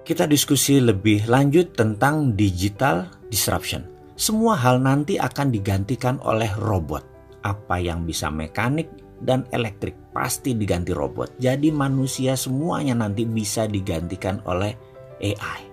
Kita diskusi lebih lanjut tentang digital disruption. Semua hal nanti akan digantikan oleh robot. Apa yang bisa mekanik dan elektrik pasti diganti robot. Jadi manusia semuanya nanti bisa digantikan oleh AI.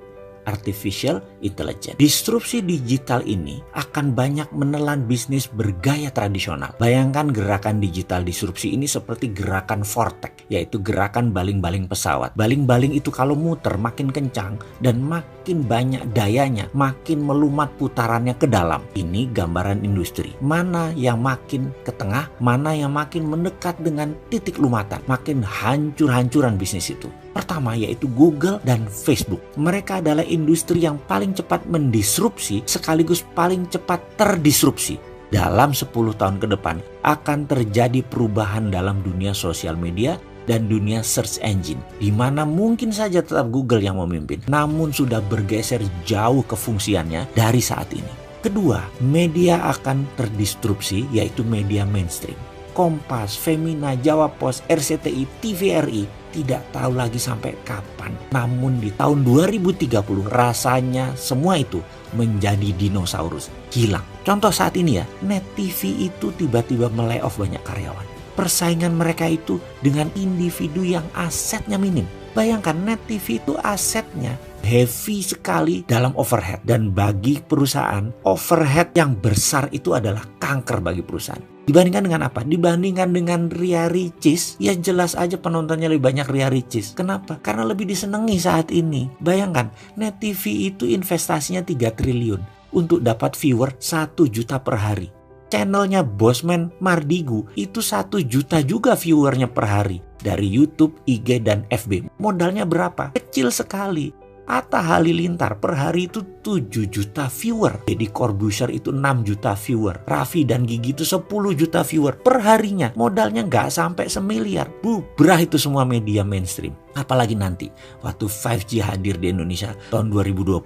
Artificial Intelligence. Disrupsi digital ini akan banyak menelan bisnis bergaya tradisional. Bayangkan gerakan digital disrupsi ini seperti gerakan vortex, yaitu gerakan baling-baling pesawat. Baling-baling itu kalau muter makin kencang dan makin banyak dayanya, makin melumat putarannya ke dalam. Ini gambaran industri. Mana yang makin ke tengah, mana yang makin mendekat dengan titik lumatan, makin hancur-hancuran bisnis itu. Pertama yaitu Google dan Facebook. Mereka adalah industri yang paling cepat mendisrupsi sekaligus paling cepat terdisrupsi. Dalam 10 tahun ke depan akan terjadi perubahan dalam dunia sosial media dan dunia search engine, di mana mungkin saja tetap Google yang memimpin, namun sudah bergeser jauh kefungsiannya dari saat ini. Kedua, media akan terdisrupsi yaitu media mainstream. Kompas, Femina, Jawa Pos, RCTI, TVRI tidak tahu lagi sampai kapan. Namun di tahun 2030 rasanya semua itu menjadi dinosaurus, hilang. Contoh saat ini ya, Net TV itu tiba-tiba melay-off banyak karyawan. Persaingan mereka itu dengan individu yang asetnya minim. Bayangkan Net TV itu asetnya heavy sekali dalam overhead. Dan bagi perusahaan, overhead yang besar itu adalah kanker bagi perusahaan. Dibandingkan dengan apa? Dibandingkan dengan Ria Ricis, ya jelas aja penontonnya lebih banyak Ria Ricis. Kenapa? Karena lebih disenangi saat ini. Bayangkan, Net TV itu investasinya 3 triliun untuk dapat viewer 1 juta per hari. Channelnya Bosman Mardigu itu 1 juta juga viewernya per hari. Dari YouTube, IG, dan FB. Modalnya berapa? Kecil sekali. Atta Halilintar per hari itu 7 juta viewer. Deddy Corbuzier itu 6 juta viewer. Raffi dan Gigi itu 10 juta viewer per harinya. Modalnya nggak sampai semiliar. Bubrah itu semua media mainstream. Apalagi nanti waktu 5G hadir di Indonesia tahun 2020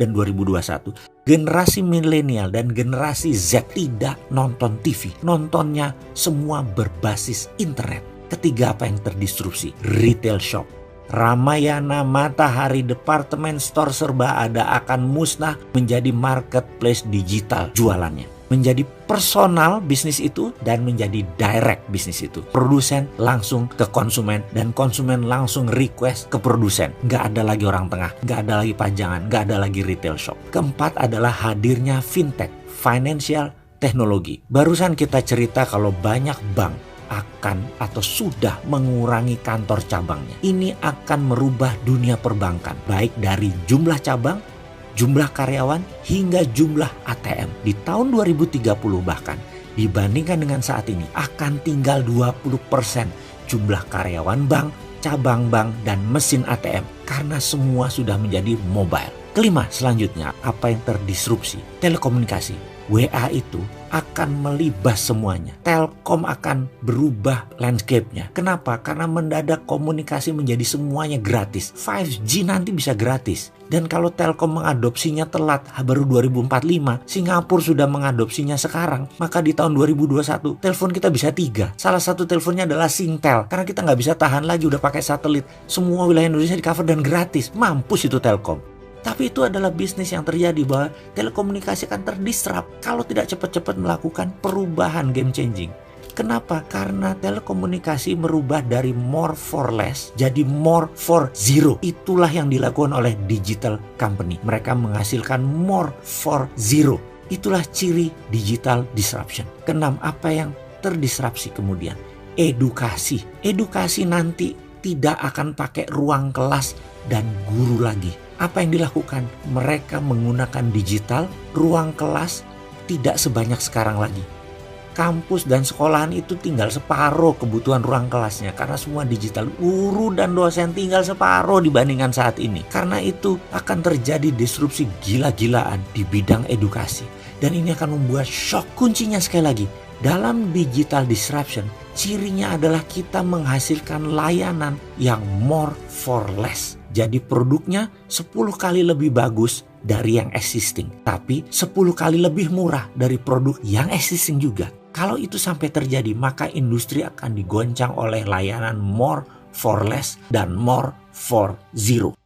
dan 2021. Generasi milenial dan generasi Z tidak nonton TV. Nontonnya semua berbasis internet. Ketiga, apa yang terdisrupsi? Retail shop. Ramayana, Matahari, departemen store serba ada akan musnah menjadi marketplace digital jualannya. Menjadi personal bisnis itu dan menjadi direct bisnis itu. Produsen langsung ke konsumen dan konsumen langsung request ke produsen. Nggak ada lagi orang tengah, nggak ada lagi pajangan, nggak ada lagi retail shop. Keempat adalah hadirnya fintech, financial technology. Barusan kita cerita kalau banyak bank akan atau sudah mengurangi kantor cabangnya. Ini akan merubah dunia perbankan, baik dari jumlah cabang, jumlah karyawan, hingga jumlah ATM. Di tahun 2030 bahkan, dibandingkan dengan saat ini, akan tinggal 20% jumlah karyawan bank, cabang bank, dan mesin ATM. Karena semua sudah menjadi mobile. Kelima, selanjutnya, apa yang terdisrupsi? Telekomunikasi. WA itu akan melibas semuanya. Telkom akan berubah landscape-nya. Kenapa? Karena mendadak komunikasi menjadi semuanya gratis. 5G nanti bisa gratis. Dan kalau Telkom mengadopsinya telat, baru 2045, Singapura sudah mengadopsinya sekarang, maka di tahun 2021, telepon kita bisa 3. Salah satu teleponnya adalah Singtel. Karena kita nggak bisa tahan lagi, udah pakai satelit. Semua wilayah Indonesia di cover dan gratis. Mampus itu Telkom. Tapi itu adalah bisnis yang terjadi bahwa telekomunikasi akan terdisrupt kalau tidak cepat-cepat melakukan perubahan game changing. Kenapa? Karena telekomunikasi merubah dari more for less jadi more for zero. Itulah yang dilakukan oleh digital company. Mereka menghasilkan more for zero. Itulah ciri digital disruption. Keenam, apa yang terdisrupsi kemudian? Edukasi. Edukasi nanti tidak akan pakai ruang kelas dan guru lagi. Apa yang dilakukan? Mereka menggunakan digital, ruang kelas tidak sebanyak sekarang lagi. Kampus dan sekolahan itu tinggal separuh kebutuhan ruang kelasnya karena semua digital. Guru dan dosen tinggal separuh dibandingkan saat ini. Karena itu akan terjadi disrupsi gila-gilaan di bidang edukasi. Dan ini akan membuat shock. Kuncinya sekali lagi, dalam digital disruption, cirinya adalah kita menghasilkan layanan yang more for less. Jadi produknya 10 kali lebih bagus dari yang existing. Tapi 10 kali lebih murah dari produk yang existing juga. Kalau itu sampai terjadi, maka industri akan digoncang oleh layanan more for less dan more for zero.